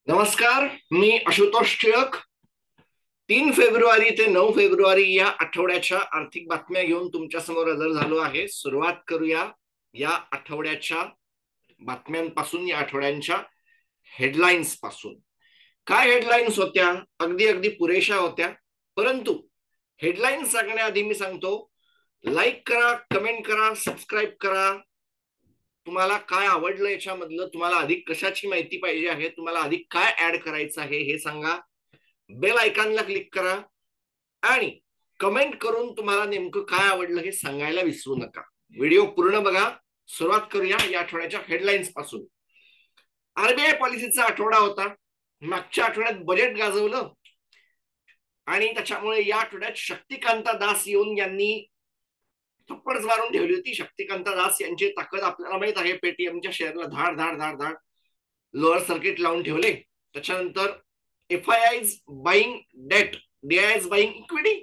नमस्कार. मी आशुतोष टिळक. 3 फेब्रुवारी ते 9 फेब्रुवारी या आठवड्याच्या आर्थिक बातम्या घेऊन तुमच्या समोर हजर झालो आहे. सुरुवात करूया या आठवड्याच्या बातम्यांपासून, या आठवड्यांच्या हेडलाईन्स पासून. काय हेडलाईन्स होत्या? अगदी अगदी पुरेशा होत्या. परंतु हेडलाईन्स सांगण्याआधी मी सांगतो, लाईक करा, कमेंट करा, सबस्क्राईब करा. तुम्हाला काय आवडलं याच्यामधलं? तुम्हाला अधिक कशाची माहिती पाहिजे आहे? तुम्हाला अधिक काय ऍड करायचं आहे हे सांगा. बेल आयकॉनला क्लिक करा आणि कमेंट करून तुम्हाला नेमकं काय आवडलं हे सांगायला विसरू नका. व्हिडिओ पूर्ण बघा. सुरुवात करूया या आठवड्याच्या हेडलाईन्स पासून. आरबीआय पॉलिसीचा आठवडा होता. मागच्या आठवड्यात बजेट गाजवलं आणि त्याच्यामुळे या आठवड्यात शक्तिकांता दास येऊन यांनी थप्पड मारून ठेवली होती. शक्तिकांता दास यांची ताकद आपल्याला माहित आहे. पेटीएमच्या शेअरला धाड धाड धाड धाड लोअर सर्किट लावून ठेवले. त्याच्यानंतर एफआयआयज बाईंग डेट, डीआयएस बाईंग इक्विटी.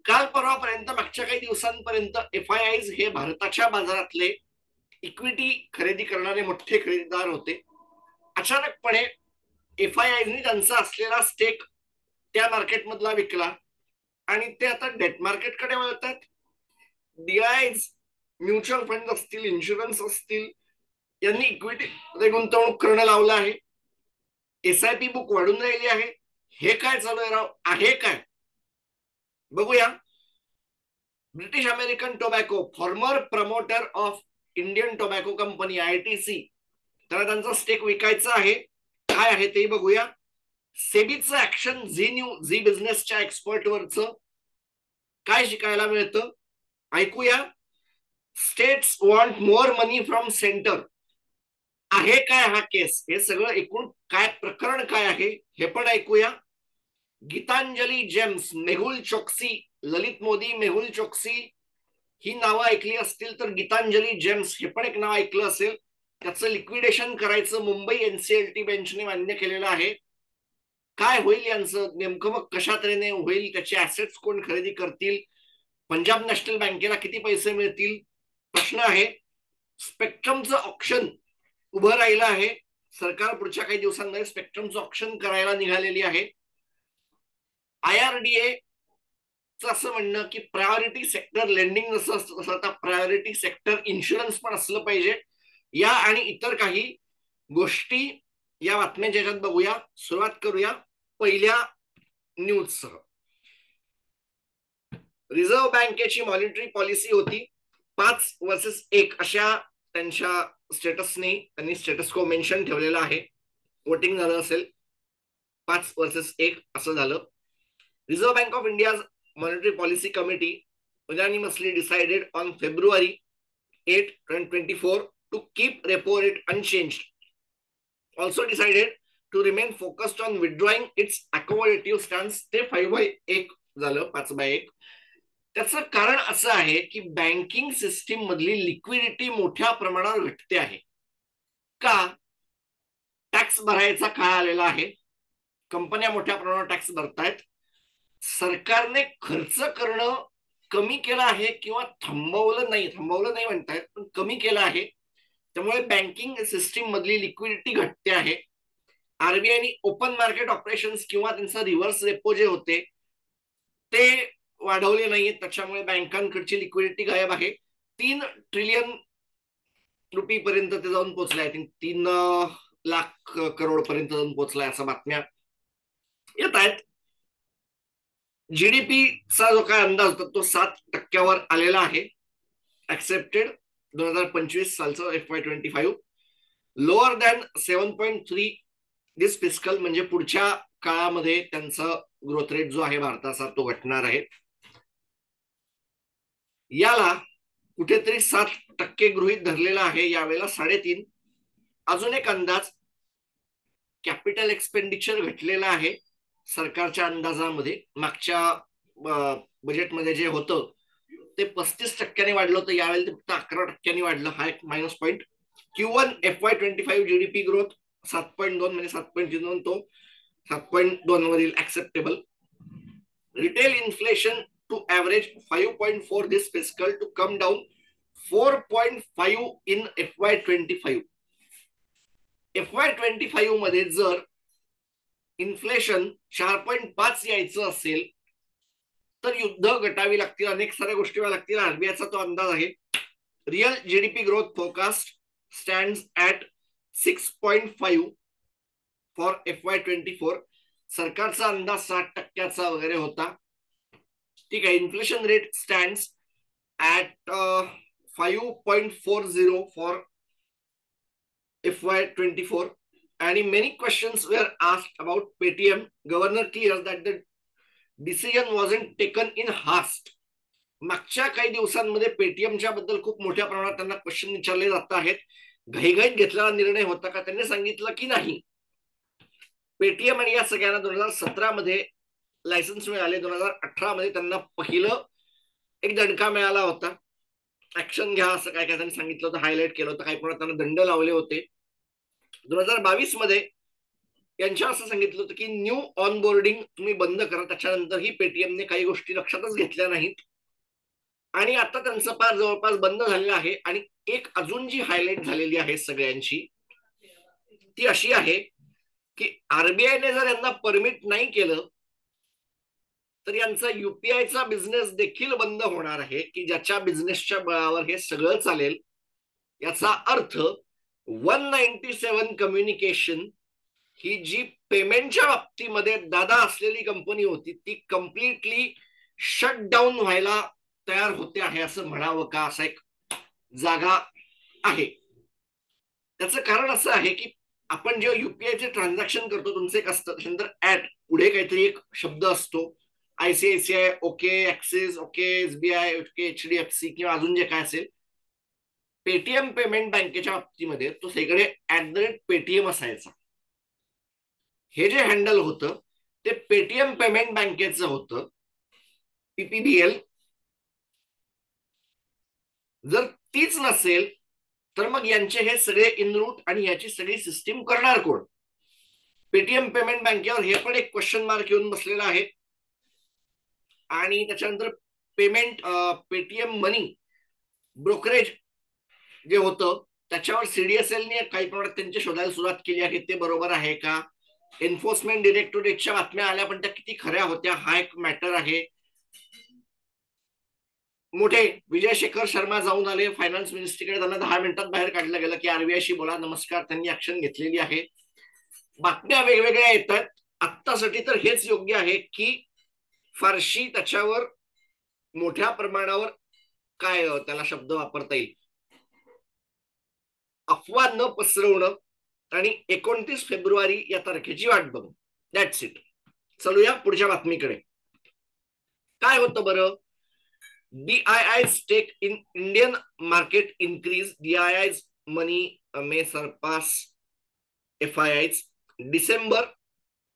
काल परवापर्यंत, मागच्या काही दिवसांपर्यंत एफआयआयज हे भारताच्या बाजारातले इक्विटी खरेदी करणारे मोठे खरेदीदार होते. अचानकपणे एफआयआयनी त्यांचा असलेला स्टेक त्या मार्केटमधला विकला आणि ते आता डेट मार्केटकडे वळतात. डीआयएस, म्युच्युअल फंड असतील, इन्शुरन्स असतील, यांनी इक्विटी मध्ये गुंतवणूक करणं लावलं आहे. एसआयपी बुक वाढून राहिली आहे. हे काय चालू आहे काय बघूया. British American tobacco, farmer promoter of Indian tobacco company ITC, त्याला त्यांचा स्टेक विकायचा आहे. काय आहे ते बघूया. सेबीचं ऍक्शन, झी बिझनेसच्या एक्सपर्टवरचं काय शिकायला मिळतं ऐकूया. States want more money from centre. आहे काय हा केस? हे सगळं एकूण काय प्रकरण काय आहे हे पण ऐकूया. गीतांजली जेम्स, मेहुल चोक्सी, ललित मोदी, मेहुल चोक्सी ही नावं ऐकली असतील तर गीतांजली जेम्स हे पण एक नाव ऐकलं असेल. त्याचं लिक्विडेशन करायचं मुंबई एनसीएलटी बेंचने मान्य केलेलं आहे. काय होईल यांचं नेमकं? मग कशा तऱ्हेने होईल? त्याचे ऍसेट्स कोण खरेदी करतील? पंजाब नॅशनल बँकेला किती पैसे मिळतील? प्रश्न आहे. स्पेक्ट्रमचं ऑप्शन उभं राहिलं आहे. सरकार पुढच्या काही दिवसांमध्ये स्पेक्ट्रमचं ऑप्शन करायला निघालेली आहे. आयआरडीए असं म्हणणं की प्रायोरिटी सेक्टर लेंडिंग जसं असतं तसं आता प्रायोरिटी सेक्टर इन्शुरन्स पण असलं पाहिजे. या आणि इतर काही गोष्टी या बातम्यांच्या ह्याच्यात बघूया. सुरुवात करूया पहिल्या न्यूजसह. रिझर्व्ह बँकेची मॉनिटरी पॉलिसी होती 5 वर्सेस 1 अशा त्यांच्या स्टेटसने, त्यांनी स्टेटस को मेन्शन ठेवलेलं आहे. वोटिंग झालं असेल, 5 वर्सेस 1 असं झालं. Reserve bank of India monetary policy committee unanimously decided on February 8, 2024 to keep repo rate unchanged. Also decided to remain focused on withdrawing its accommodative stance. ते 5/1 झालं, 5/1. त्याचं कारण असं आहे की बँकिंग सिस्टीम मधली लिक्विडिटी मोठ्या प्रमाणावर घटते आहे. का? टॅक्स भरायचा काळ आलेला आहे. कंपन्या मोठ्या प्रमाणावर टॅक्स भरतायत. सरकारने खर्च करणं कमी केलं आहे किंवा थांबवलं नाही म्हणतायत, पण कमी केलं आहे. त्यामुळे बँकिंग सिस्टीम मधली लिक्विडिटी घटते आहे. आरबीआयने ओपन मार्केट ऑपरेशन्स किंवा त्यांचं रिव्हर्स रेपो जे होते ते वाढवले नाहीये. त्याच्यामुळे बँकांकडची लिक्विडिटी गायब आहे. 3 ट्रिलियन रुपये पर्यंत ते जाऊन पोहोचले. आय थिंक 3 लाख करोड पर्यंत जाऊन पोहोचलाय असं बातम्या येत आहेत. जीडीपीचा जो काय अंदाज होता तो 7% आलेला आहे. ऍक्सेप्टेड 2025 सालचं FY25 लोअर दॅन 7.3 दिस फिस्कल, म्हणजे पुढच्या काळामध्ये त्यांचा ग्रोथ रेट जो आहे भारताचा तो घटणार आहे. याला कुठेतरी 7% गृहीत धरलेला आहे, यावेळेला 3.5. अजून एक अंदाज, कॅपिटल एक्सपेंडिचर घटलेला आहे सरकारच्या अंदाजामध्ये. मागच्या बजेटमध्ये जे होतं ते 35% वाढलं होतं, यावेळेला ते फक्त 11% वाढलं. हा एक minus point. Q1 FY25 GDP growth 7.2 म्हणजे 7.2 तो 7.2 वरील acceptable. Retail inflation to average 5.4 this fiscal to come down 4.5 in FY25. FY25 मध्ये जर इन्फ्लेशन 4.5 यायचं असेल तर युद्ध गटावी लागतील, अनेक साऱ्या गोष्टी व्हाव्या लागतील. आरबीआयचा तो अंदाज आहे. Real GDP growth forecast stand at 6.5 for FY24. सरकारचा अंदाज 7% वगैरे होता. ठीक आहे. Inflation rate stand at 5.40 for FY24. And many questions were asked about Paytm. Governor clears that the decision wasn't taken in haste. मागच्या काही दिवसांमध्ये पेटीएमच्या बद्दल खूप मोठ्या प्रमाणात त्यांना क्वेश्चन विचारले जात आहेत. घाईघाईत घेतलेला निर्णय होता का, त्यांनी सांगितलं की नाही. पेटीएम आणि या सगळ्यांना 2017 मध्ये लायसन्स मिळाले. 2018 मध्ये त्यांना पहिलं एक दणका मिळाला होता. ऍक्शन घ्या असं काय काय त्यांनी सांगितलं होतं, हायलाइट केलं होतं. काही प्रमाणात त्यांना दंड लावले होते. 2022 मध्ये यांच्या असं सांगितलं होतं की न्यू ऑनबोर्डिंग तुम्ही बंद करा. त्याच्यानंतरही पेटीएमने काही गोष्टी लक्षातच घेतल्या नाहीत आणि आता त्यांचं पार जवळपास बंद झालेलं आहे. आणि एक अजून जी हायलाइट झालेली आहे सगळ्यांची ती अशी आहे की आरबीआयने जर यांना परमिट नाही केलं तर यांचा युपीआयचा बिझनेस देखील बंद होणार आहे, की ज्याच्या बिझनेसच्या बळावर हे सगळं चालेल. याचा अर्थ 197 कम्युनिकेशन ही जी पेमेंटच्या बाबतीमध्ये दादा असलेली कंपनी होती ती कम्प्लिटली शट डाऊन व्हायला तयार होते आहे असं म्हणावं का, असा एक जागा आहे. त्याचं कारण असं आहे की आपण जेव्हा युपीआयचे ट्रान्झॅक्शन करतो तुमचं एक असतं, त्याच्यानंतर ऍट पुढे काहीतरी एक शब्द असतो. ICICI okay, axis okay, SBI okay, HDFC किंवा अजून जे काय असेल. पेटीएम पेमेंट बँकेच्या बाबतीमध्ये तो सगळे @पेटीएम असायचा. हे जे हँडल होतं ते पेटीएम पेमेंट बँकेचं होतं, पीपीबीएल. जर तीच नसेल तर मग यांचे हे सगळे इनरूट आणि याची सगळी सिस्टीम करणार कोण. पेटीएम पेमेंट बँकेवर हे पण एक क्वेश्चन मार्क येऊन बसलेला आहे. आणि त्याच्यानंतर पेमेंट पेटीएम मनी ब्रोकरेज जे होतं त्याच्यावर सीडीएसएलने काही प्रमाणात त्यांची शोधायला सुरुवात केली आहे. ते बरोबर आहे का. एन्फोर्समेंट डिरेक्टोरेटच्या बातम्या आल्या पण त्या किती खऱ्या होत्या हा एक मॅटर आहे. मोठे विजय शेखर शर्मा जाऊन आले फायनान्स मिनिस्ट्रीकडे, त्यांना 10 मिनिटात बाहेर काढलं गेलं की आरबीआयशी बोला. नमस्कार, त्यांनी ऍक्शन घेतलेली आहे. बातम्या वेगवेगळ्या येतात. आत्तासाठी तर हेच योग्य आहे की फारशी त्याच्यावर मोठ्या प्रमाणावर काय त्याला शब्द वापरता येईल, अफवा न पसरवणं आणि 29 फेब्रुवारी या तारखेची वाट बघू. That's it. चलूया पुढच्या बातमीकडे. काय होतं बरं. DII stake in Indian market increase. DII's money may surpass FII's. डिसेंबर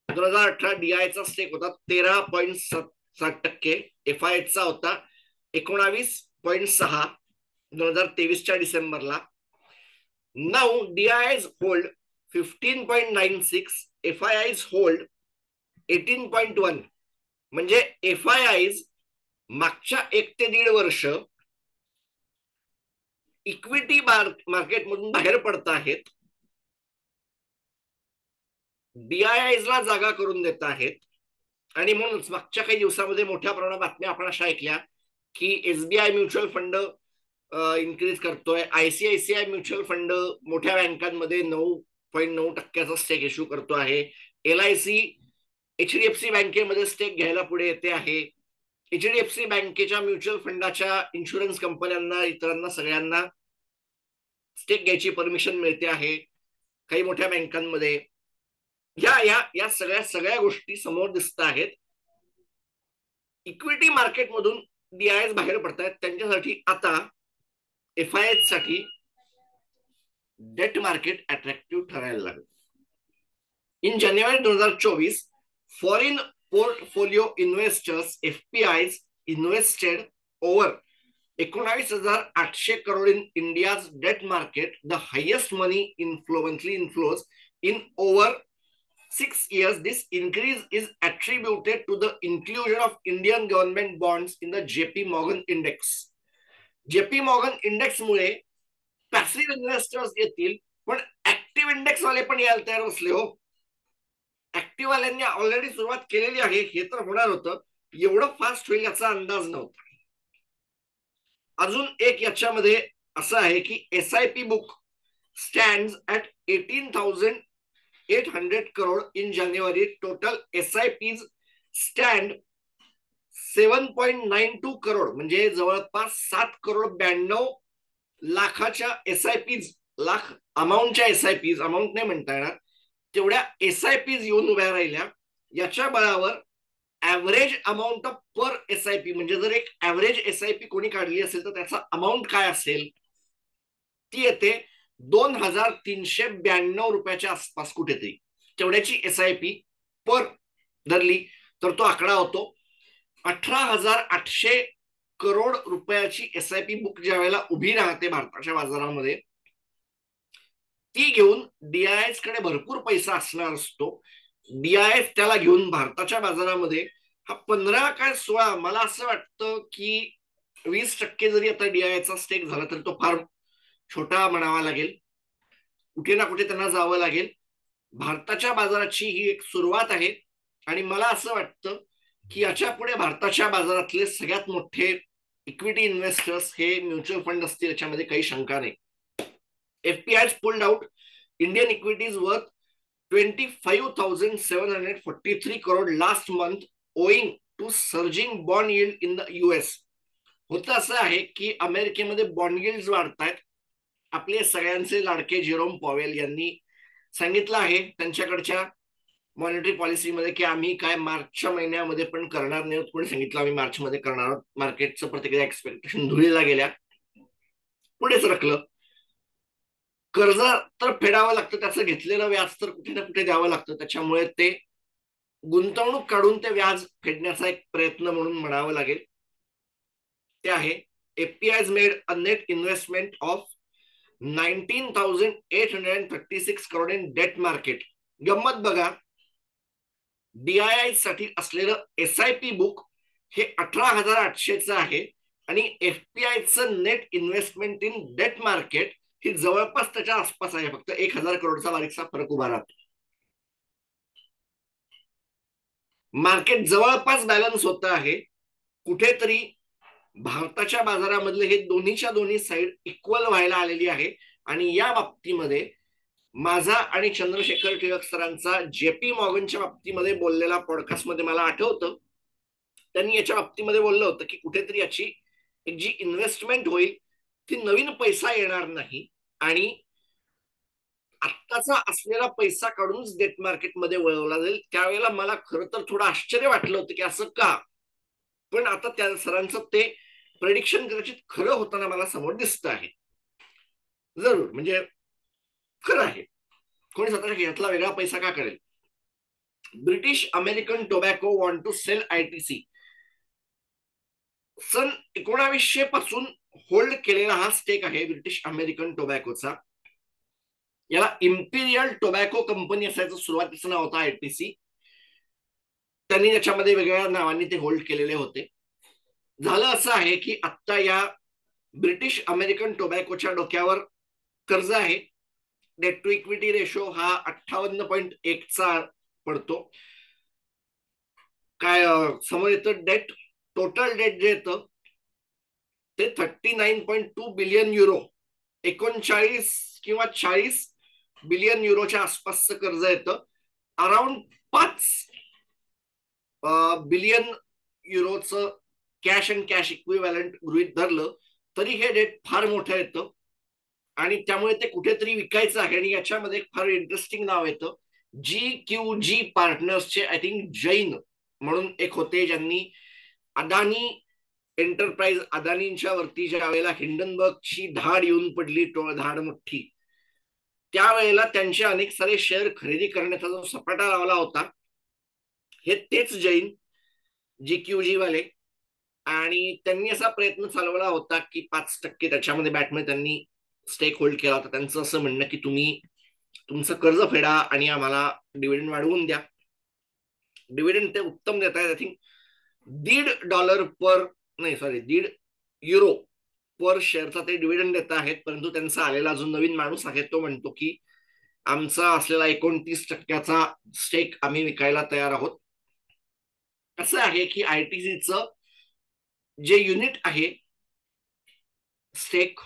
2018 DIIचा स्टेक होता 13.7%. FIIचा होता 19.6 2023च्या डिसेंबरला. Now DII's hold 15.96, FII's hold 18.1. म्हणजे FII's मागच्या 1 ते 1.5 वर्ष इक्विटी मार्केटमधून बाहेर पडत आहेत, DIIला जागा करून देत आहेत. आणि म्हणूनच मागच्या काही दिवसामध्ये मोठ्या प्रमाणात बातम्या आपण अशा ऐकल्या की एसबीआय म्युच्युअल फंड इन्क्रीज करतोय, आयसीआयसीआय म्युच्युअल फंड मोठ्या बँकांमध्ये 9.9% स्टेक इश्यू करतो आहे, LIC HDFC बँकेमध्ये स्टेक घ्यायला पुढे येते आहे, HDFC बँकेच्या म्युच्युअल फंडाच्या इन्शुरन्स कंपन्यांना इतरांना सगळ्यांना स्टेक घ्यायची परमिशन मिळते आहे काही मोठ्या बँकांमध्ये. या सगळ्या गोष्टी समोर दिसत आहेत. इक्विटी मार्केटमधून DIIs बाहेर पडतात. त्यांच्यासाठी आता FIIs साठी डेट मार्केट अट्रॅक्टिव्ह ठरायला लागलं. In January 2024 foreign portfolio investors FPIs invested over 19,800 crore in India's debt market, the highest money monthly inflows in over 6 years. This increase is attributed to the inclusion of Indian government bonds in the JP Morgan index. JP Morgan index मुळे passive investors येतील पण active index वाले पण यायला तयार असले हो. Active वाल्यांनी ऑलरेडी सुरुवात केलेली आहे, हे तर होणार होतं, एवढं फास्ट होईल याचा अंदाज नव्हता. अजून एक याच्यामध्ये असं आहे की SIP book stand at 18,800 crore in January. Total SIPs stand 7.92 crore, म्हणजे जवळपास 7,92,00,000च्या SIPs, लाख अमाऊंटच्या SIPs, अमाऊंट नाही म्हणता येणार तेवढ्या SIPs येऊन उभ्या राहिल्या. याच्या बळावर average amount of per SIP, म्हणजे जर एक ऍव्हरेज SIP कोणी काढली असेल तर त्याचा अमाऊंट काय असेल, ती येते 2,392 रुपयाच्या आसपास कुठेतरी. तेवढ्याची SIP पर धरली तर तो आकडा होतो 18,800 करोड रुपयाची SIP बुक ज्या वेळेला उभी राहते भारताच्या बाजारामध्ये, ती घेऊन DIS कडे भरपूर पैसा असणार असतो. DIS त्याला घेऊन भारताच्या बाजारामध्ये हा 15 काय 16, मला असं वाटतं की 20% जरी आता DISचा स्टेक झाला तरी तो फार छोटा म्हणावा लागेल. कुठे ना कुठे त्यांना जावं लागेल. भारताच्या बाजाराची ही एक सुरुवात आहे आणि मला असं वाटतं की याच्या पुढे भारताच्या बाजारातले सगळ्यात मोठे इक्विटी इन्व्हेस्टर्स हे म्युच्युअल फंड असतील, याच्यामध्ये काही शंका नाही. FPI pulled out Indian equities worth 25,743 crore last month owing to surging bond yield in the US. होतं असं आहे की अमेरिकेमध्ये बॉन्ड यील्ड्स वाढतायत. आपले सगळ्यांचे लाडके जेरोम पॉवेल यांनी सांगितलं आहे त्यांच्याकडच्या मॉनिटरी पॉलिसीमध्ये की आम्ही काय मार्चच्या महिन्यामध्ये पण करणार नाही. कोणी सांगितलं आम्ही मार्च मध्ये करणार आहोत. मार्केटचं प्रतिक्रिया एक्सपेक्टेशन धुळीला गेल्या, पुढे सरकलं. कर्ज तर फेडावं लागतं, त्याचं घेतलेलं व्याज तर कुठे ना कुठे द्यावं लागतं, त्याच्यामुळे ते गुंतवणूक काढून ते व्याज फेडण्याचा एक प्रयत्न म्हणून म्हणावं लागेल. ते आहे FPIs made a net investment of 19,836 crore in debt market. गंमत बघा, DII साठी असलेलं SIP बुक हे 18,800चं आहे आणि FPIचं net investment in debt market ही जवळपास त्याच्या आसपास आहे. फक्त 1,000 करोडचा बारीकसा फरक उभा राहतो. मार्केट जवळपास बॅलन्स होत आहे. कुठेतरी भारताच्या बाजारामधले हे दोन्हीच्या दोन्ही साईड इक्वल व्हायला आलेली आहे आणि या बाबतीमध्ये माझा आणि चंद्रशेखर टिळक सरांचा JP मॉर्गनच्या बाबतीमध्ये बोललेला पॉडकास्टमध्ये मला आठवतं, त्यांनी याच्या बाबतीमध्ये बोललं होतं की कुठेतरी याची एक जी इन्व्हेस्टमेंट होईल ती नवीन पैसा येणार नाही आणि आत्ताचा असलेला पैसा काढूनच डेट मार्केटमध्ये वळवला जाईल. त्यावेळेला मला खरं तर थोडं आश्चर्य वाटलं होतं की असं का, पण आता त्या सरांचं ते प्रेडिक्शन कदाचित खरं होताना मला समोर दिसतं आहे. जरूर, म्हणजे खरं आहे. कोणी स्वतःच्या घरातला वेगळा पैसा का करेल. British American tobacco want to sell ITC. सन 1900 पासून होल्ड केलेला हा स्टेक आहे ब्रिटिश अमेरिकन टोबॅकोचा. याला इम्पिरियल टोबॅको कंपनी असायचं सुरुवातीचं नाव होतं ITC. त्यांनी त्याच्यामध्ये वेगवेगळ्या नावांनी ते होल्ड केलेले होते. झालं असं आहे की आता या ब्रिटिश अमेरिकन टोबॅकोच्या डोक्यावर कर्ज आहे. डेट टू इक्विटी रेशो हा 58.1चा पडतो. काय समोर येतं डेट, टोटल डेट जे येतं ते 39.2 बिलियन युरो, 39 किंवा 40 बिलियन युरोच्या आसपासचं कर्ज येतं. अराउंड 5 बिलियन युरोचं कॅश अँड कॅश इक्विव्हॅलंट गृहीत धरलं तरी हे डेट फार मोठं येतं आणि त्यामुळे ते कुठेतरी विकायचं आहे. आणि याच्यामध्ये एक फार इंटरेस्टिंग नाव येतं GQG पार्टनर्सचे. आय थिंक जैन म्हणून एक होते ज्यांनी अदानी एंटरप्राइज, अदानींच्या वरती ज्या वेळेला हिंडनबर्गची धाड येऊन पडली, धाड मोठी, त्यावेळेला त्यांचे अनेक सारे शेअर खरेदी करण्याचा जो सपाटा लावला होता हे तेच जैन GQG वाले. आणि त्यांनी असा प्रयत्न चालवला होता की 5% त्याच्यामध्ये बॅटमध्ये त्यांनी स्टेक होल्ड केला होता. त्यांचं असं म्हणणं की तुम्ही तुमचं कर्ज फेडा आणि आम्हाला डिव्हिडंड वाढवून द्या. डिव्हिडंड ते उत्तम देत आहेत. आय थिंक $1.5 पर, नाही सॉरी, €1.5 पर शेअरचा ते डिव्हिडंड देत आहेत. परंतु त्यांचा आलेला अजून नवीन माणूस आहे तो म्हणतो की आमचा असलेला 29% स्टेक आम्ही विकायला तयार आहोत. कसं आहे की आयटीसीचं जे युनिट आहे स्टेक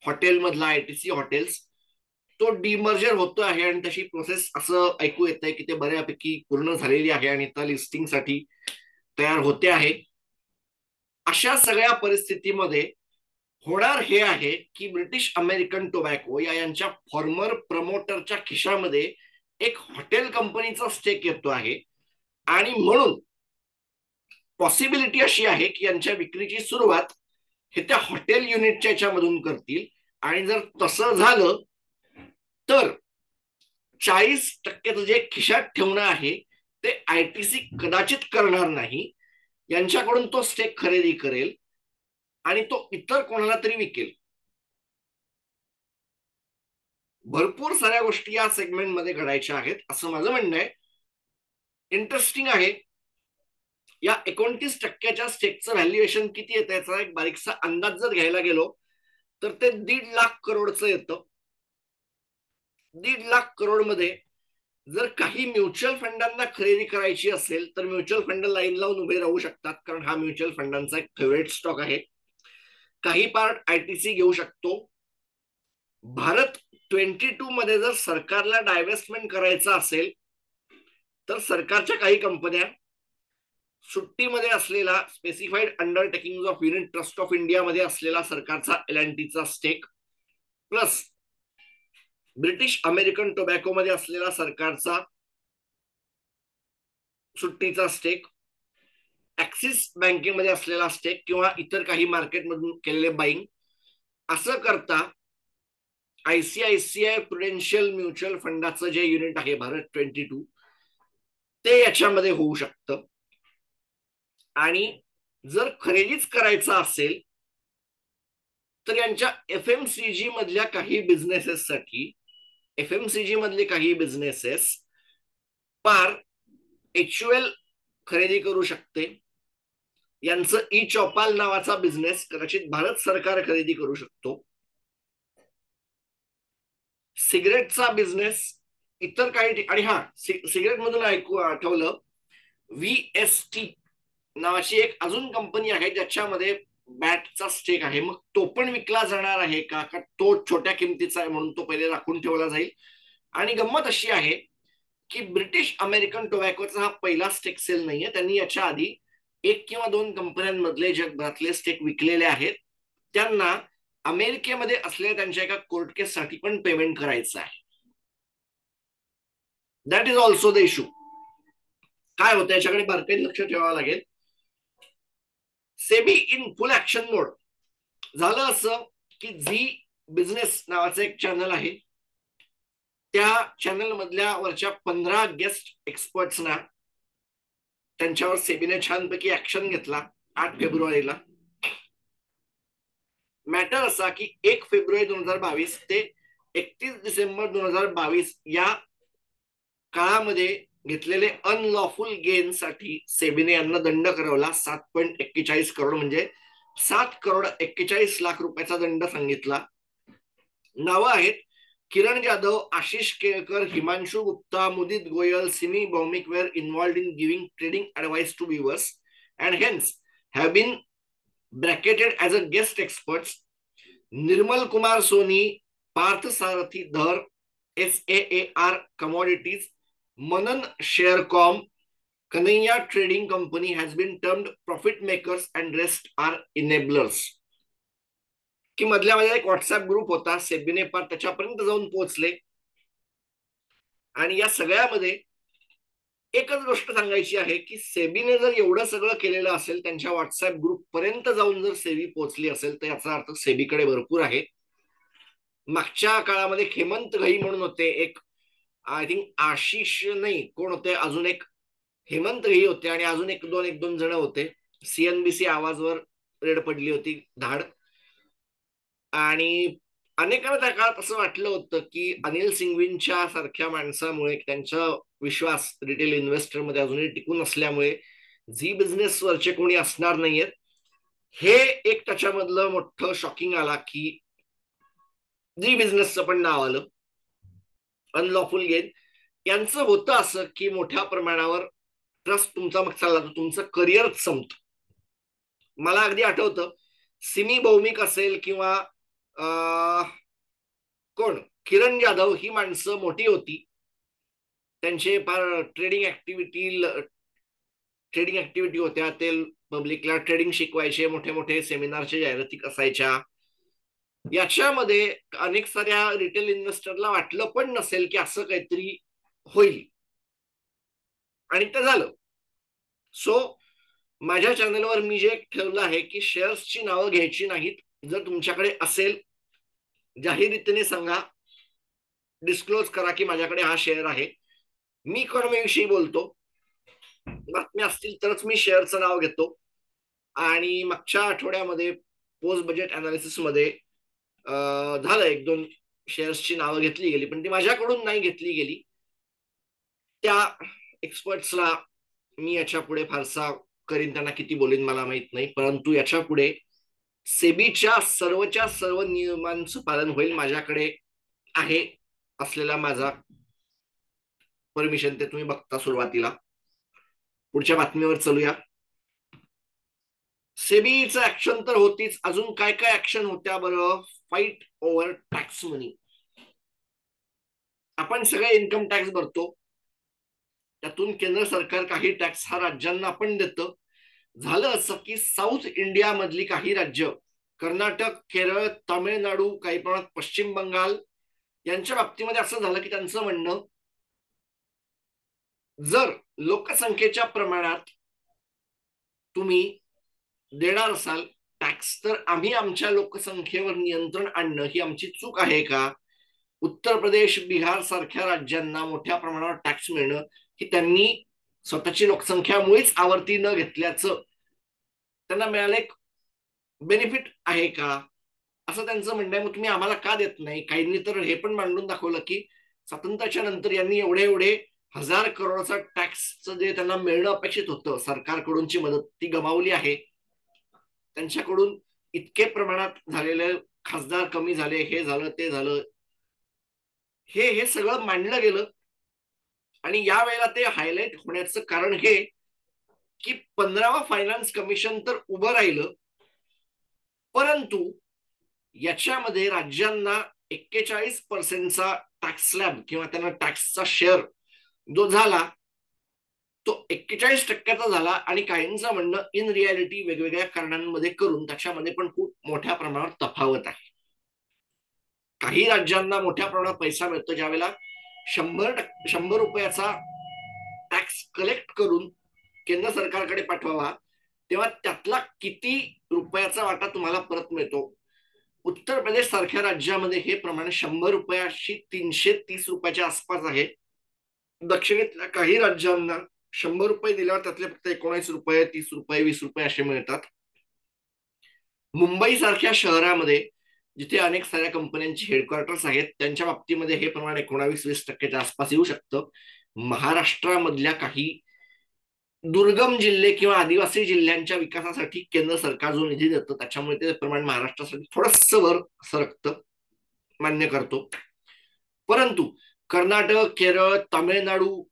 हॉटेल मधला आयटीसी हॉटेल्स, तो डिमर्जर होतो आहे आणि तशी प्रोसेस असं ऐकू येत आहे की ते बऱ्यापैकी पूर्ण झालेली आहे आणि आता लिस्टिंगसाठी तयार होते आहे. अशा सगळ्या परिस्थितीमध्ये होणार हे आहे की ब्रिटिश अमेरिकन टोबॅको या यांच्या फॉर्मर प्रमोटरच्या खिशामध्ये एक हॉटेल कंपनीचा स्टेक येतो आहे आणि म्हणून पॉसिबिलिटी अशी आहे की यांच्या विक्रीची सुरुवात हे त्या हॉटेल युनिटच्या याच्यामधून करतील आणि जर तसं झालं तर 40% जे खिशात ठेवणं आहे ते आयटीसी कदाचित करणार नाही, यांच्याकडून तो स्टेक खरेदी करेल आणि तो इतर कोणाला तरी विकेल. भरपूर साऱ्या गोष्टी या सेगमेंटमध्ये घडायच्या आहेत असं माझं म्हणणं आहे. इंटरेस्टिंग आहे, या 29%च्या स्टेकचं व्हॅल्युएशन किती येतं याचा एक बारीकसा अंदाज जर घ्यायला गेलो तर ते 1.5 लाख करोडचं येतं. 1.5 लाख करोड मध्ये जर काही म्युच्युअल फंडांना खरेदी करायची असेल तर म्युच्युअल फंड लाईन लावून उभे राहू शकतात, कारण हा म्युच्युअल फंडांचा एक फेवरेट स्टॉक आहे. काही पार्ट आयटीसी घेऊ शकतो. भारत 22 मध्ये जर सरकारला डायव्हेस्टमेंट करायचं असेल तर सरकारच्या काही कंपन्या, सुट्टीमध्ये असलेला specified undertaking of unit trust of India मध्ये असलेला सरकारचा एल&टीचा स्टेक, प्लस ब्रिटिश अमेरिकन टोबॅको मध्ये असलेला सरकारचा सुट्टीचा स्टेक, ऍक्सिस बँकेमध्ये असलेला स्टेक किंवा इतर काही मार्केटमधून केलेले बाईंग, असं करता आयसीआयसीआय प्रुडेन्शियल म्युच्युअल फंडाचं जे युनिट आहे भारत 22 ते याच्यामध्ये होऊ शकतं. आणि जर खरेदीच करायचं असेल तर यांच्या एफएमसीजी मधल्या काही बिझनेसेससाठी, एफएमसीजी मधले काही बिझनेसेस पार एचयूएल खरेदी करू शकते. यांचं ई चौपाल नावाचा बिझनेस कदाचित भारत सरकार खरेदी करू शकतो. सिगरेटचा बिझनेस इतर काही ठिकाणी, हा सिगरेट मधून ऐकू आठवलं, व्हीएसटी नावाची एक अजून कंपनी आहे ज्याच्यामध्ये बॅटचा स्टेक आहे. मग तो पण विकला जाणार आहे का तो छोट्या किमतीचा आहे म्हणून तो पहिले राखून ठेवला जाईल. आणि गंमत अशी आहे की ब्रिटिश अमेरिकन टोबॅकोचा हा पहिला स्टेक सेल नाहीये, त्यांनी याच्या आधी 1 किंवा 2 कंपन्यांमधले जगभरातले स्टेक विकलेले आहेत. त्यांना अमेरिकेमध्ये असलेल्या त्यांच्या एका कोर्ट केससाठी पण पेमेंट करायचं आहे. That is also the issue. काय होतं याच्याकडे बारकाईने लक्ष ठेवावं लागेल. सेबी इन फुल ऍक्शन मोड. झालं असं की झी बिझनेस नावाचं एक चॅनल आहे, त्या चॅनल मधल्या वरच्या 15 गेस्ट एक्सपर्ट्सना त्यांच्यावर सेबीने छानपैकी ऍक्शन घेतला 8 फेब्रुवारीला. मॅटर असा की 1 फेब्रुवारी 2022 ते 31 डिसेंबर 2022 या काळामध्ये घेतलेले अनलॉफुल गेन साठी सेबीने यांना दंड करवला 7.41 करोड, म्हणजे 7,41,00,000 रुपयाचा दंड सांगितला. नावं आहेत Kiran Jadhav, Ashish Kelkar, Himanshu Gupta, Mudit Goyal, Simi Bhowmik were involved in giving trading advice to viewers and hence have been bracketed as a guest experts. Nirmal Kumar Soni, Partha Sarathi Dhar, SAAR commodities, Manan Sharecom, Kanhaiya trading company has been termed profit makers and rest are enablers. की मधल्या माझ्या एक WhatsApp group होता, सेबीने पार त्याच्यापर्यंत जाऊन पोहोचले. आणि या सगळ्यामध्ये एकच गोष्ट सांगायची आहे की सेबीने जर एवढं सगळं केलेलं असेल, त्यांच्या व्हॉट्सअप ग्रुप पर्यंत जाऊन जर सेबी पोहोचली असेल तर याचा अर्थ सेबीकडे भरपूर आहे. मागच्या काळामध्ये हेमंत घई म्हणून होते, एक आय थिंक आशिष नाही कोण होते, अजून एक हेमंत घई होते आणि अजून एक दोन जण होते. CNBC आवाजवर रेड पडली होती धाड. आणि अनेकांना त्या काळात असं वाटलं होतं की अनिल सिंघवींच्या सारख्या माणसामुळे, त्यांचा विश्वास रिटेल इन्व्हेस्टर मध्ये अजूनही टिकून असल्यामुळे झी बिझनेस वरचे कोणी असणार नाहीयेत. हे एक त्याच्यामधलं मोठं शॉकिंग आला की झी बिझनेसचं पण नाव आलं. अनलॉफुल गेन, यांचं होतं असं की मोठ्या प्रमाणावर ट्रस्ट तुमचा मग चालला तर तुमचं करिअरच संपतं. मला अगदी आठवतं, सिमी भौमिक असेल किंवा कोण किरण जाधव, ही माणसं मोठी होती, त्यांचे फार ट्रेडिंग ऍक्टिव्हिटी होत्या, ते पब्लिकला ट्रेडिंग शिकवायचे, मोठे मोठे सेमिनारच्या जाहिराती असायच्या. याच्यामध्ये अनेक साऱ्या रिटेल इन्व्हेस्टरला वाटलं पण नसेल की असं काहीतरी होईल, आणि ते झालं. सो माझ्या चॅनलवर मी जे ठेवलं आहे की शेअर्सची नावं घ्यायची नाहीत. जर तुमच्याकडे असेल, जाहीररीतीने सांगा, डिस्क्लोज करा की माझ्याकडे हा शेअर आहे. मी इकॉनॉमीविषयी बोलतो, बातम्या असतील तरच मी शेअरचं नाव घेतो. आणि मागच्या आठवड्यामध्ये पोस्ट बजेट अनालिसिस मध्ये झालं, एक दोन शेअर्सची नावं घेतली गेली, पण ती माझ्याकडून नाही घेतली गेली. त्या एक्सपर्ट्सला मी याच्या पुढे फारसा करीन, त्यांना किती बोलीन मला माहित नाही, परंतु याच्या पुढे सेबीच्या सर्व नियमांचं पालन होईल. माझ्याकडे आहे असलेला माझा परमिशन, ते तुम्ही बघता सुरुवातीला. पुढच्या बातमीवर चलूया. सेबीचं ऍक्शन तर होतीच, अजून काय काय ऍक्शन होत्या बरं? फाईट ओव्हर टॅक्स मनी. आपण सगळे इन्कम टॅक्स भरतो, त्यातून केंद्र सरकार काही टॅक्स हा राज्यांना पण देतं. झालं असं की साऊथ इंडिया मधली काही राज्य, कर्नाटक, केरळ, तामिळनाडू, काही प्रमाणात पश्चिम बंगाल, यांच्या बाबतीमध्ये असं झालं की त्यांचं म्हणणं, जर लोकसंख्येच्या प्रमाणात तुम्ही देणार असाल टॅक्स, तर आम्ही आमच्या लोकसंख्येवर नियंत्रण आणणं ही आमची चूक आहे का? उत्तर प्रदेश, बिहार सारख्या राज्यांना मोठ्या प्रमाणावर टॅक्स मिळणं ही त्यांनी स्वतःची लोकसंख्यामुळेच आवर्ती न घेतल्याचं त्यांना मिळालं एक बेनिफिट आहे का, असं त्यांचं म्हणणं आहे. मग तुम्ही आम्हाला का देत नाही? काहींनी तर हे पण मांडून दाखवलं की स्वातंत्र्याच्या नंतर यांनी एवढे एवढे हजार करोडचा टॅक्सचं जे त्यांना मिळणं अपेक्षित होतं सरकारकडूनची मदत, ती गमावली आहे. त्यांच्याकडून इतके प्रमाणात झालेले खासदार कमी झाले, हे झालं ते झालं, हे हे सगळं मांडलं गेलं. आणि यावेळेला ते हायलाइट होण्याचं कारण हे की 15वा फायनान्स कमिशन तर उभं राहिलं, परंतु याच्यामध्ये राज्यांना 41% टॅक्स स्लॅब किंवा त्यांना टॅक्सचा शेअर जो झाला तो 41% झाला. आणि काहींचं म्हणणं इन रियालिटी वेगवेगळ्या कारणांमध्ये करून त्याच्यामध्ये पण खूप मोठ्या प्रमाणावर तफावत आहे. काही राज्यांना मोठ्या प्रमाणात पैसा मिळतो, ज्यावेळेला 100 रुपयाचा टॅक्स कलेक्ट करून केंद्र सरकारकडे पाठवावा, तेव्हा त्यातला किती रुपयाचा वाटा तुम्हाला परत मिळतो. उत्तर प्रदेश सारख्या राज्यामध्ये हे प्रमाण 100 रुपयाशी 330 रुपयाच्या आसपास आहे. दक्षिणेतल्या काही राज्यांना 100 रुपये दिल्यावर त्यातले फक्त 19 रुपये, 30 रुपये, 20 रुपये असे मिळतात. मुंबई सारख्या शहरामध्ये जिथे अनेक साऱ्या कंपन्यांची हेडक्वार्टर्स आहेत, त्यांच्या बाबतीमध्ये हे प्रमाण 19-20% आसपास येऊ शकतं. महाराष्ट्रामधल्या काही दुर्गम जिल्हे किंवा आदिवासी जिल्ह्यांच्या विकासासाठी केंद्र सरकार जो निधी देतं, त्याच्यामुळे ते प्रमाण महाराष्ट्रासाठी थोडंस वर सरकतं, मान्य करतो. परंतु कर्नाटक, केरळ, तामिळनाडू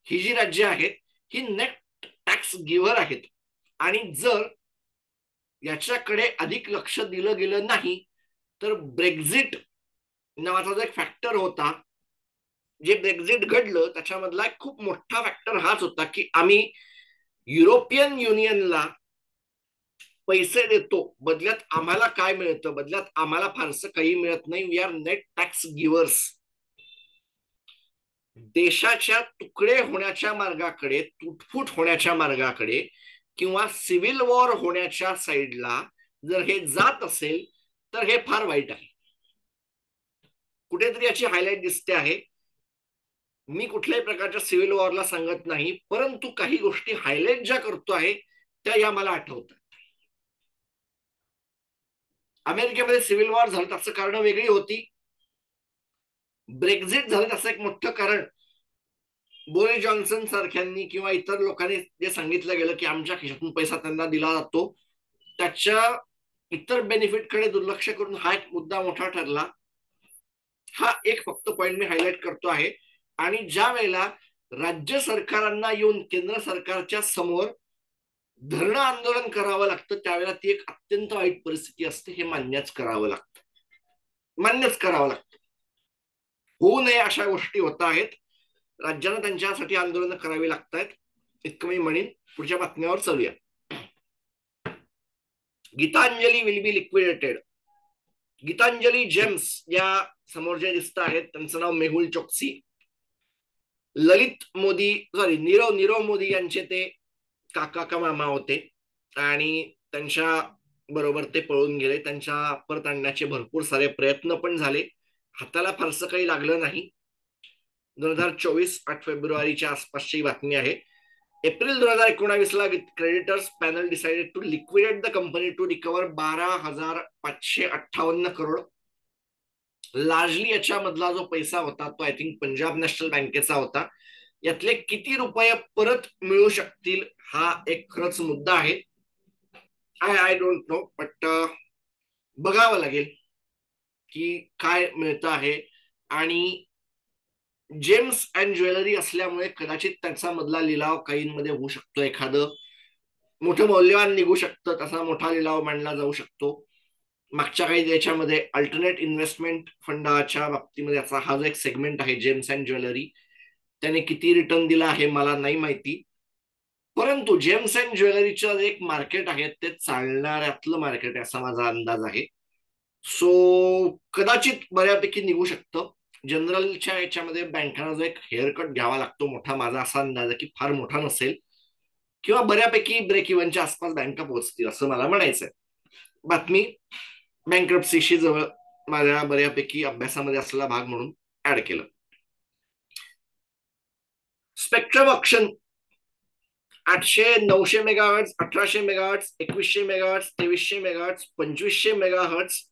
ही जी राज्य आहेत, ही नेट टॅक्स गिव्हर आहेत. आणि जर याच्याकडे अधिक लक्ष दिलं गेलं नाही तर ब्रेक्झिट नावाचा जो एक फॅक्टर होता, जे ब्रेक्झिट घडलं त्याच्यामधला एक खूप मोठा फॅक्टर हाच होता की आम्ही युरोपियन युनियनला पैसे देतो, बदल्यात आम्हाला काय मिळतं? बदल्यात आम्हाला फारसं काही मिळत नाही. We are net tax givers. देशाच्या तुकडे होण्याच्या मार्गाकडे, तुटफूट होण्याच्या मार्गाकडे किंवा सिव्हिल वॉर होण्याच्या साईडला जर हे जात असेल तर हे फार वाईट आहे. कुठेतरी याची हायलाइट दिसते आहे. मी कुठल्याही प्रकारच्या सिव्हिल वॉरला सांगत नाही, परंतु काही गोष्टी हायलाइट ज्या करतो आहे त्या या मला आठवतात. अमेरिकेमध्ये सिव्हिल वॉर झालं त्याचं कारण वेगळी होती. ब्रेक्झिट झालं त्याचं एक मोठं कारण बोरिस जॉन्सन सारख्यांनी किंवा इतर लोकांनी जे सांगितलं गेलं की आमच्या खिशातून पैसा त्यांना दिला जातो, त्याच्या इतर बेनिफिटकडे दुर्लक्ष करून हा एक मुद्दा मोठा ठरला. हा एक फक्त पॉइंट मी हायलाइट करतो आहे. आणि ज्या वेळेला राज्य सरकारांना येऊन केंद्र सरकारच्या समोर धरणं आंदोलन करावं लागतं त्यावेळेला ती एक अत्यंत वाईट परिस्थिती असते, हे मान्यच करावं लागतं, मान्यच करावं लागतं. होऊ नये अशा गोष्टी होत आहेत. राज्यांना त्यांच्यासाठी आंदोलन करावी लागत आहेत, इतकं मी म्हणेन. पुढच्या बातम्यावर चालूया. Gitanjali will be liquidated. Gitanjali Gems या समोर जे दिसत आहेत त्यांचं नाव मेहुल चोक्सी. ललित मोदी, सॉरी, नीरव मोदी यांचे ते काका का मामा होते आणि त्यांच्या बरोबर ते पळून गेले. त्यांच्या परत आणण्याचे भरपूर सारे प्रयत्न पण झाले, हाताला फारसं काही लागलं नाही. 2024 8 फेब्रुवारीच्या आसपासची बातमी आहे. एप्रिल 2019 ला creditors panel decided to liquidate the company to recover 12,558 crore. Largely याच्यामधला जो पैसा होता तो आय थिंक पंजाब नॅशनल बँकेचा होता. यातले किती रुपये परत मिळू शकतील हा एक खरंच मुद्दा आहे. आय डोंट नो, बट बघावं लागेल की काय मिळतं आहे. आणि जेम्स अँड ज्वेलरी असल्यामुळे कदाचित त्याचा मधला लिलाव काहींमध्ये होऊ शकतो, एखादं मोठं मौल्यवान निघू शकतं, तसा मोठा लिलाव मांडला जाऊ शकतो. मागच्या काही याच्यामध्ये अल्टरनेट इन्व्हेस्टमेंट फंडाच्या बाबतीमध्ये याचा हा जो एक सेगमेंट आहे जेम्स अँड ज्वेलरी, त्याने किती रिटर्न दिला आहे मला नाही माहिती. परंतु जेम्स अँड ज्वेलरीचं जे एक मार्केट आहे ते चालणाऱ्यातलं मार्केट आहे असा माझा अंदाज आहे. सो कदाचित बऱ्यापैकी निघू शकतं. जनरलच्या याच्यामध्ये बँकांना जो एक हेअर कट घ्यावा लागतो मोठा, माझा असा अंदाज आहे की फार मोठा नसेल किंवा बऱ्यापैकी ब्रेक इव्हनच्या आसपास बँका पोहोचतील असं मला म्हणायचंय. बातमी बँक्रप्सीशी जवळ माझ्या बऱ्यापैकी अभ्यासामध्ये असलेला भाग म्हणून ऍड केलं. Spectrum option 800, 900 megahertz, 1800 megahertz, 2100 megahertz, 2300 megahertz, 2500 megahertz,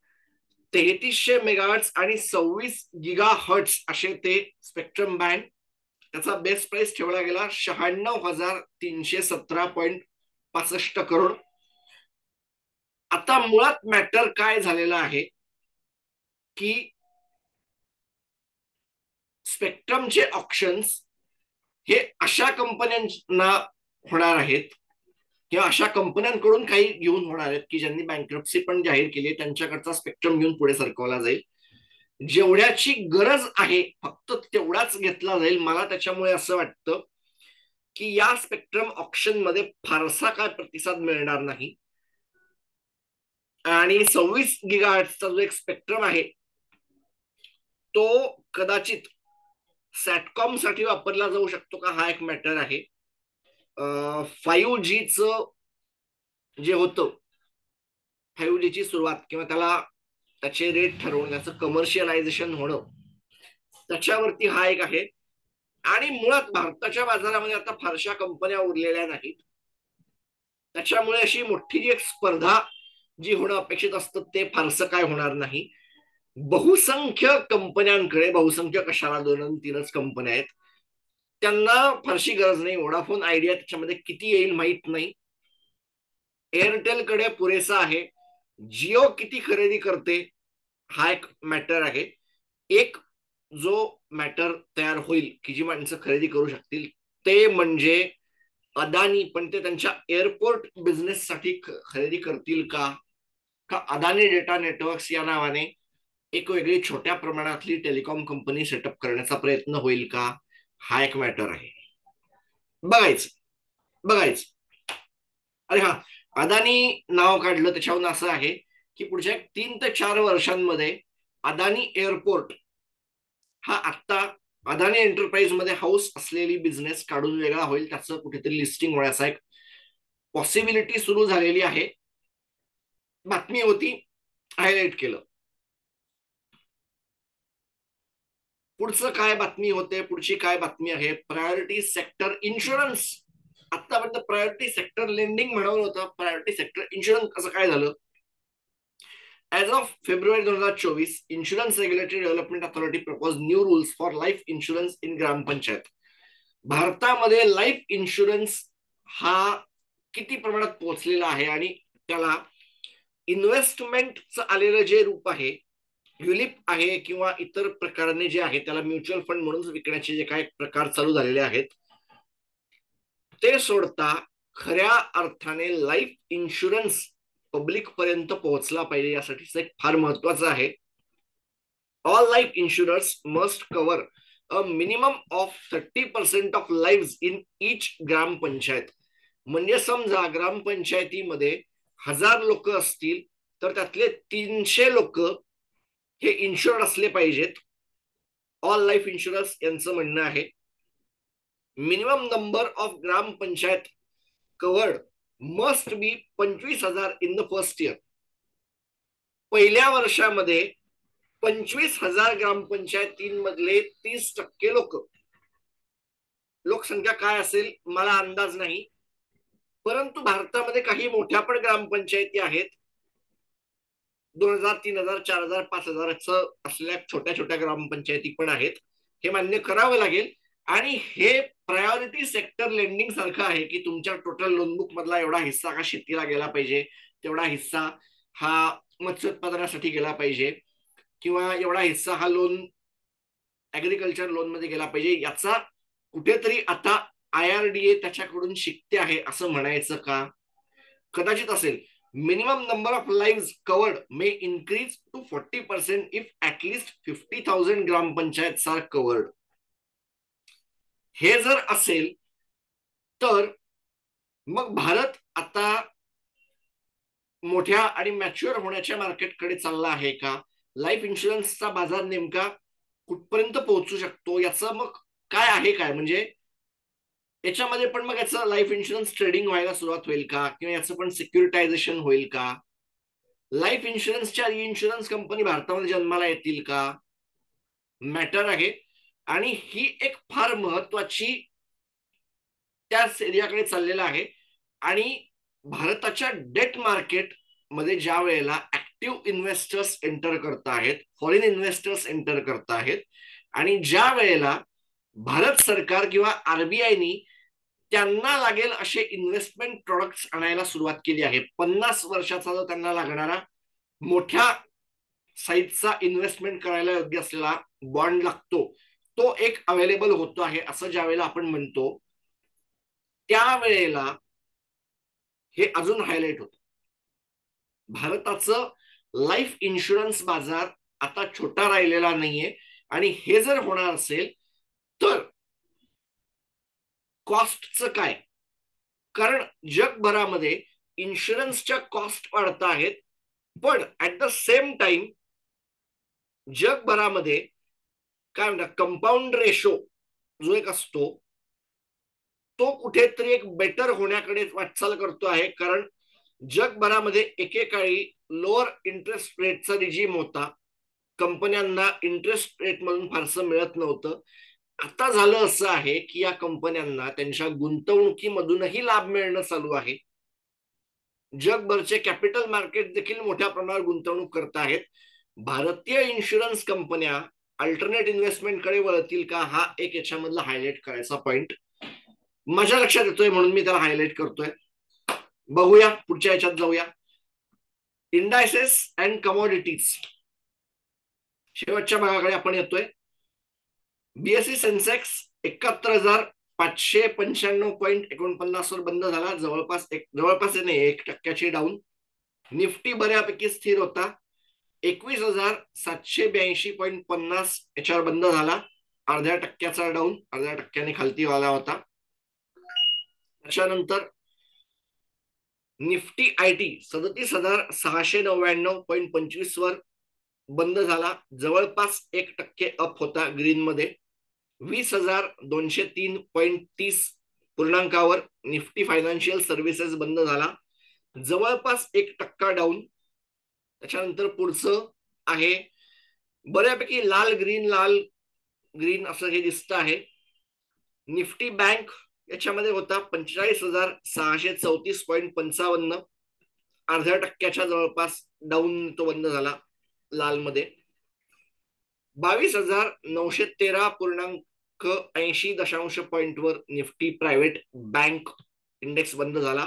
3300 megahertz आणि 26 गिगाहर्ट्ज असे ते स्पेक्ट्रम बँड. त्याचा बेस्ट प्राइस ठेवला गेला 96,317.65 करोड. आता मुळात मॅटर काय झालेला आहे की स्पेक्ट्रमचे ऑप्शन्स हे अशा कंपन्यांना होणार आहेत किंवा अशा कंपन्यांकडून काही घेऊन होणार आहेत की ज्यांनी बँक्रप्सी पण जाहीर केली, त्यांच्याकडचा स्पेक्ट्रम घेऊन पुढे सरकवला जाईल. जेवढ्याची गरज आहे फक्त तेवढाच घेतला जाईल. मला त्याच्यामुळे असं वाटतं की या स्पेक्ट्रम ऑप्शन मध्ये फारसा काय प्रतिसाद मिळणार नाही. आणि 26 गिगाहर्ट्जचा जो एक स्पेक्ट्रम आहे तो कदाचित सॅटकॉम साठी वापरला जाऊ शकतो का, हा एक मॅटर आहे. 5G जे होतं, 5G ची सुरुवात किंवा त्याचे रेट ठरवून त्याचं कमर्शियलायझेशन होणं, त्याच्यावरती हा एक आहे. आणि मुळात भारताच्या बाजारामध्ये आता फारशा कंपन्या उरलेल्या नाहीत, त्याच्यामुळे अशी मोठी जी एक स्पर्धा जी होणं अपेक्षित असतं ते फारसं काय होणार नाही. बहुसंख्य कंपन्यांकडे, बहुसंख्य कशाला 2-3च कंपन्या आहेत, त्यांना फारशी गरज नाही. वोडाफोन आयडिया त्याच्यामध्ये किती येईल माहित नाही. एअरटेलकडे पुरेसा आहे. जिओ किती खरेदी करते हा एक मॅटर आहे. एक जो मॅटर तयार होईल की जी माणसं खरेदी करू शकतील ते म्हणजे अदानी. पण ते त्यांच्या एअरपोर्ट बिझनेस साठी खरेदी करतील का अदानी डेटा नेटवर्क्स या नावाने एक वेगळी छोट्या प्रमाणातली टेलिकॉम कंपनी सेटअप करण्याचा प्रयत्न होईल का, हा एक मॅटर आहे. बघायचं. अरे हा, अदानी नाव काढलं त्याच्यावरून असं आहे की पुढच्या 3 ते 4 वर्षांमध्ये अदानी एअरपोर्ट हा आत्ता अदानी एंटरप्राइज मध्ये हाऊस असलेली बिझनेस काढून वेगळा होईल. त्याचं कुठेतरी लिस्टिंग होण्याचा एक पॉसिबिलिटी सुरू झालेली आहे. बातमी होती, हायलाइट केलं. पुढचं काय बातमी होते, पुढची काय बातमी आहे, प्रायोरिटी सेक्टर इन्शुरन्स. आतापर्यंत प्रायोरिटी सेक्टर लेंडिंग म्हणून होतं, प्रायोरिटी सेक्टर इन्शुरन्स कसं काय झालं. As of February 2024, Insurance Regulatory Development Authority proposed new rules for life insurance in ग्रामपंचायत. भारतामध्ये लाईफ इन्शुरन्स हा किती प्रमाणात पोहोचलेला आहे आणि त्याला इन्व्हेस्टमेंटचं आलेलं जे रूप आहे युलिप आहे किंवा इतर प्रकाराने जे आहे त्याला म्युच्युअल फंड म्हणून विकण्याचे जे काही प्रकार चालू झालेले आहेत ते सोडता खऱ्या अर्थाने लाईफ इन्शुरन्स पब्लिक पर्यंत पोहोचला पाहिजे यासाठीच एक फार महत्वाचं आहे. All life insurers must cover a minimum of 30% of lives in each gram panchayat. म्हणजे समजा ग्रामपंचायतीमध्ये 1000 लोक असतील तर त्यातले 300 लोक हे इन्शुअर्ड असले पाहिजेत. ऑल लाईफ इन्शुरन्स यांचं म्हणणं आहे. Minimum number of gram panchayat covered must be 25,000 in the first year. पहिल्या वर्षामध्ये 25,000 ग्रामपंचायतींमधले 30% लोकसंख्या काय असेल मला अंदाज नाही, परंतु भारतामध्ये काही मोठ्या पण ग्रामपंचायती आहेत 2,000, 3,000, 4,000, 5,000 असलेल्या छोट्या छोट्या ग्रामपंचायती पण आहेत. हे मान्य करावं लागेल. आणि हे प्रायोरिटी सेक्टर लेंडिंग सारखं आहे की तुमच्या टोटल लोनबुक मधला एवढा हिस्सा हा शेतीला गेला पाहिजे, तेवढा हिस्सा हा मत्स्योत्पादनासाठी गेला पाहिजे, किंवा एवढा हिस्सा हा लोन ऍग्रिकल्चर लोन मध्ये गेला पाहिजे. याचा कुठेतरी आता IRDA त्याच्याकडून शिकते आहे असं म्हणायचं का? कदाचित असेल. Minimum number of live covered may increase to 40% if at least 50,000 gram panchayat are covered. हे जर असेल तर मग भारत आता मोठ्या आणि मॅच्युअर होण्याच्या मार्केटकडे चालला आहे का? लाईफ इन्शुरन्सचा बाजार नेमका कुठपर्यंत पोहोचू शकतो याचं मग काय आहे काय? म्हणजे याच्यामध्ये पण मग याचं लाईफ इन्शुरन्स ट्रेडिंग व्हायला सुरुवात होईल का, किंवा याचं पण सिक्युरिटायझेशन होईल का? लाईफ इन्शुरन्सच्या इन्शुरन्स कंपनी भारतामध्ये जन्माला येतील का? मॅटर आहे. आणि ही एक फार महत्वाची त्याच एरियाकडे चाललेला आहे. आणि भारताच्या डेट मार्केट मध्ये ज्या वेळेला ऍक्टिव्ह इन्व्हेस्टर्स एंटर करत आहेत, फॉरेन इन्व्हेस्टर्स एंटर करत आहेत, आणि ज्या वेळेला भारत सरकार किंवा RBIनी त्यांना लागेल असे इन्व्हेस्टमेंट प्रोडक्ट्स आणायला सुरुवात केली आहे. 50 वर्षाचा जो त्यांना लागणारा मोठ्या साईजचा इन्व्हेस्टमेंट करायला योग्य असलेला बॉन्ड लागतो तो एक अवेलेबल होतो आहे असं ज्या वेळेला आपण म्हणतो त्यावेळेला हे अजून हायलाइट होतं. भारताचं लाईफ इन्शुरन्स बाजार आता छोटा राहिलेला नाहीये. आणि हे जर होणार असेल तर कॉस्टचं काय? कारण जगभरामध्ये इन्शुरन्सच्या कॉस्ट वाढत आहेत, पण ऍट द सेम टाइम जगभरामध्ये काय म्हणतात कंपाऊंड रेशो जो एक असतो तो कुठेतरी एक बेटर होण्याकडे वाटचाल करतो आहे. कारण जगभरामध्ये एकेकाळी लोअर इंटरेस्ट रेटचा रिजीम होता, कंपन्यांना इंटरेस्ट रेट म्हणून फारसं मिळत नव्हतं. आता झालं असं आहे की या कंपन्यांना त्यांच्या गुंतवणुकीमधूनही लाभ मिळणं चालू आहे. जगभरचे कॅपिटल मार्केट देखील मोठ्या प्रमाणावर गुंतवणूक करत आहेत. भारतीय इन्शुरन्स कंपन्या अल्टरनेट इन्व्हेस्टमेंटकडे वळतील का, हा एक याच्यामधला हायलाइट करायचा पॉइंट माझ्या लक्षात येतोय म्हणून मी त्याला हायलाइट करतोय. बघूया पुढच्या याच्यात जाऊया. इंडायसेस अँड कमोडिटीज शेवटच्या भागाकडे आपण येतोय. BSE सेन्सेक्स 71,595.49 वर बंद झाला. जवळपास नाही 1% डाऊन. निफ्टी बऱ्यापैकी स्थिर होता. 21,782.50 याच्यावर बंद झाला. 0.5% डाऊन, 0.5% खालती आला होता. त्याच्यानंतर निफ्टी IT 37,699.25 वर बंद झाला. जवळपास 1% अप होता ग्रीन मध्ये. 20,203.30 पूर्णांकावर निफ्टी फायनान्शियल सर्व्हिसेस बंद झाला. जवळपास 1% डाऊन. त्याच्यानंतर पुढचं आहे बऱ्यापैकी लाल ग्रीन असं हे दिसतं आहे. निफ्टी बँक याच्यामध्ये होता 45,634.55, 0.5% जवळपास डाऊन तो बंद झाला लाल मध्ये. 22,913.80 पॉइंटवर निफ्टी प्रायव्हेट बँक इंडेक्स बंद झाला.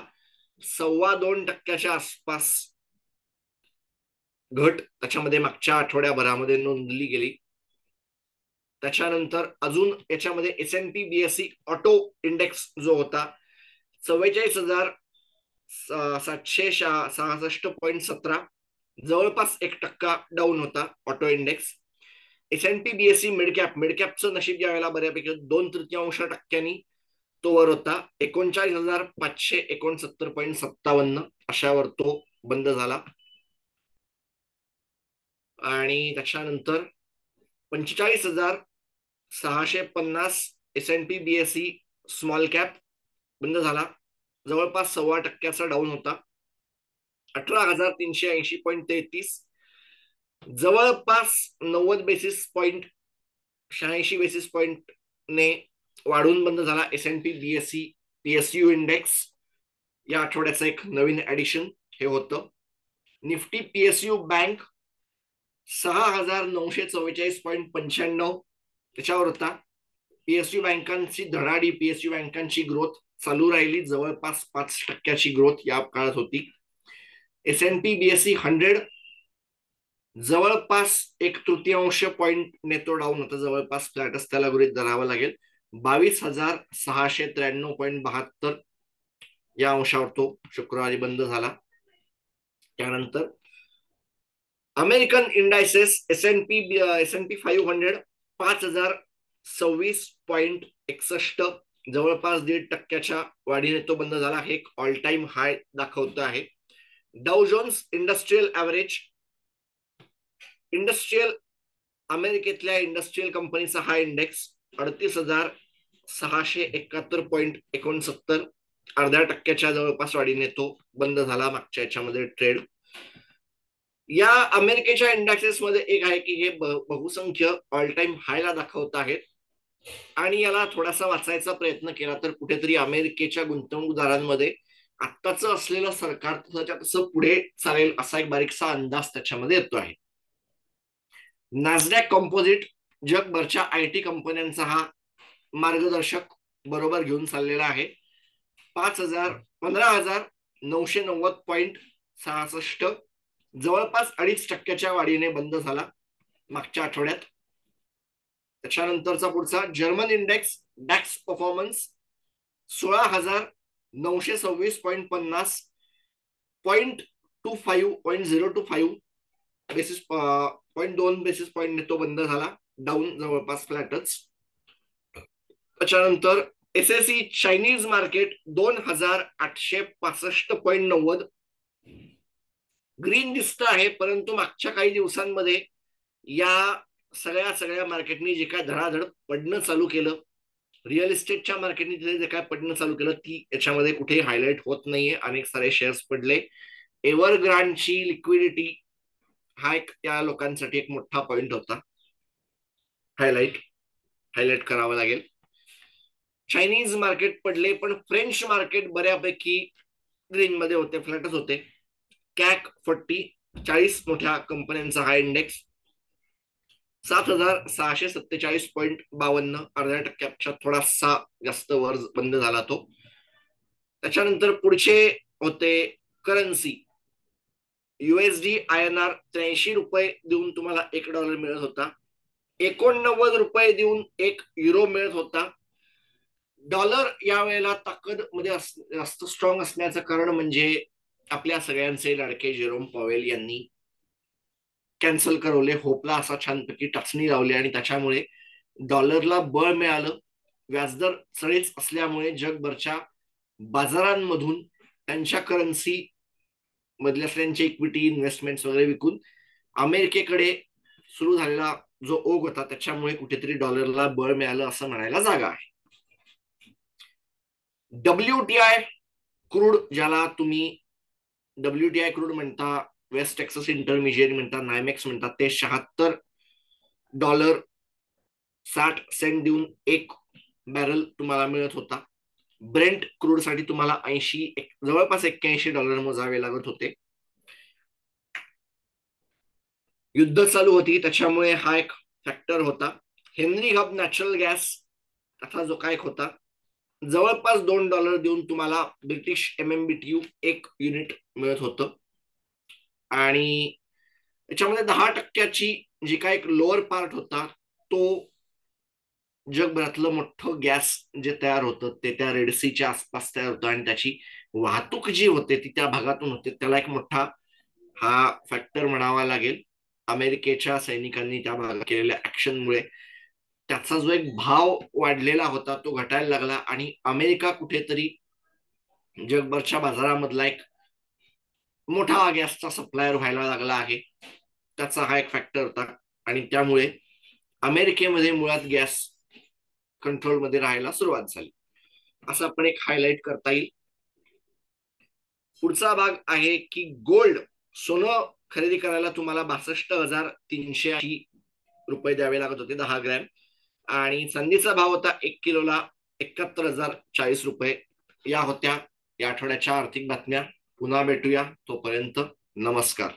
2.25% आसपास घट त्याच्यामध्ये मागच्या आठवड्याभरामध्ये नोंदली गेली. त्याच्यानंतर अजून याच्यामध्ये S&P BSE ऑटो इंडेक्स जो होता 44,766.17, जवळपास 1% डाऊन होता ऑटो इंडेक्स. S&P BSE मिडकॅपचं नशीब यावेळेला बऱ्यापैकी 2/3% तो वर होता. 39,569.57 अशावर तो बंद झाला. आणि त्याच्यानंतर 45,650 S&P BSE स्मॉल कॅप बंद झाला, जवळपास 1.25% डाऊन होता. 18,380.33, जवळपास 90 बेसिस पॉइंट 86 बेसिस पॉइंट ने वाढून बंद झाला S&P BSE PSU इंडेक्स. या आठवड्याचं एक नवीन ऍडिशन हे होतं. निफ्टी PSU बँक 6,944.95 त्याच्यावर होता. PSU बँकांची धडाडी, PSU बँकांची ग्रोथ चालू राहिली, जवळपास 5% ग्रोथ या काळात होती. S&P BSE 100 जवळपास 1/3 पॉइंट नेतो डाऊन होता, जवळपास फ्लॅटच त्याला गृहीत धरावं लागेल. 22,693.72 या अंशावर तो शुक्रवारी बंद झाला. त्यानंतर अमेरिकन इंडायसेस S&P 500 5,026.61, जवळपास 1.5% वाढीने तो बंद झाला. हे एक ऑल टाइम हाय दाखवत आहे. Dow Jones industrial average, industrial अमेरिकेतल्या इंडस्ट्रियल कंपनीचा हा इंडेक्स 38,671.69, 0.5% जवळपास वाढीने तो बंद झाला मागच्या याच्यामध्ये ट्रेड. या अमेरिकेच्या इंडेक्सेस मध्ये एक आहे की हे बहुसंख्य ऑल टाइम हायला दाखवत आहेत, आणि याला थोडासा वाचायचा प्रयत्न केला तर कुठेतरी अमेरिकेच्या गुंतवणूकदारांमध्ये आत्ताच असलेलं सरकार तसं पुढे चालेल असा एक बारीकसा अंदाज त्याच्यामध्ये येतो आहे. नॅसडॅक कॉम्पोजिट जगभरच्या IT कंपन्यांचा हा मार्गदर्शक बरोबर घेऊन चाललेला आहे. 15,990.66, जवळपास 2.5% वाढीने बंद झाला मागच्या आठवड्यात. त्याच्यानंतरचा पुढचा German index DAX performance 16,926.50, 0.25 basis 0.2 basis point ने तो बंद झाला, डाऊन जवळपास फ्लॅटच. त्याच्यानंतर SSE चायनीज मार्केट 2,865.90 ग्रीन दिसत आहे, परंतु मागच्या काही दिवसांमध्ये या सगळ्या मार्केटनी जे काय धडाधड पडणं चालू केलं, रिअल इस्टेटच्या मार्केटने जे काय पडणं चालू केलं ती याच्यामध्ये कुठेही हायलाइट होत नाहीये. अनेक सारे शेअर्स पडले. एव्हरग्रांडची लिक्विडिटी हा एक या लोकांसाठी एक मोठा पॉइंट होता, हायलाइट करावा लागेल. चायनीज मार्केट पडले, पण फ्रेंच मार्केट बऱ्यापैकी ग्रीन मध्ये होते, फ्लॅटच होते. CAC 40 40 मोठ्या कंपन्यांचा हा इंडेक्स 7,647.52, 0.5%च्या थोडासा जास्त वर बंद झाला तो. त्याच्यानंतर पुढचे होते करन्सी. USD INR 83 रुपये देऊन तुम्हाला $1 मिळत होता, 89 रुपये देऊन €1 मिळत होता. डॉलर यावेळेला ताकद मध्ये जास्त स्ट्रॉंग असण्याचं कारण म्हणजे आपल्या सगळ्यांचे लाडके जेरोम पॉवेल यांनी कॅन्सल करवले, होपला असा छानपैकी टचणी लावली, आणि त्याच्यामुळे डॉलरला बळ मिळालं. व्याजदर चढेच असल्यामुळे जगभरच्या बाजारांमधून त्यांच्या करन्सी मधल्या त्यांचे इक्विटी इन्व्हेस्टमेंट वगैरे विकून अमेरिकेकडे सुरू झालेला जो ओघ होता त्याच्यामुळे कुठेतरी डॉलरला बळ मिळालं असं म्हणायला जागा आहे. WTI क्रूड, ज्याला तुम्ही WTI क्रूड म्हणता, वेस्ट टेक्सास इंटरमिजिएट म्हणता, नायमेक्स म्हणतात, ते $76.60 देऊन $1 तुम्हाला मिळत होता. ब्रेंट क्रूड साठी तुम्हाला जवळपास $81 मोजावे लागत होते. युद्ध चालू होती त्याच्यामुळे हा एक फॅक्टर होता. हेनरी हब नॅचरल गॅस असा जो काय होता, जवळपास $2 देऊन तुम्हाला ब्रिटिश MMBTU 1 युनिट मिळत होतं. आणि याच्यामध्ये 10% जी काय एक लोअर पार्ट होता तो जगभरातलं मोठं गॅस जे तयार होतं ते त्या रेडसीच्या आसपास तयार होतं आणि त्याची वाहतूक जी होते ती त्या भागातून होते. त्याला एक मोठा हा फॅक्टर म्हणावा लागेल. अमेरिकेच्या सैनिकांनी त्या भागात केलेल्या ऍक्शनमुळे त्याचा जो एक भाव वाढलेला होता तो घटायला लागला आणि अमेरिका कुठेतरी जगभरच्या बाजारामधला एक मोठा गॅसचा सप्लायर व्हायला लागला आहे. त्याचा हा एक फॅक्टर होता आणि त्यामुळे अमेरिकेमध्ये मुळात गॅस कंट्रोलमध्ये राहायला सुरुवात झाली, असं आपण एक हायलाइट करता येईल. पुढचा भाग आहे की गोल्ड, सोनं खरेदी करायला तुम्हाला 62,380 रुपये द्यावे लागत होते 10 ग्रॅम, आणि चांदीचा भाव होता 1 किलोला 71,040 रुपये. या होत्या या आठवड्याच्या आर्थिक बातम्या. पुन्हा भेटूया, तोपर्यंत नमस्कार.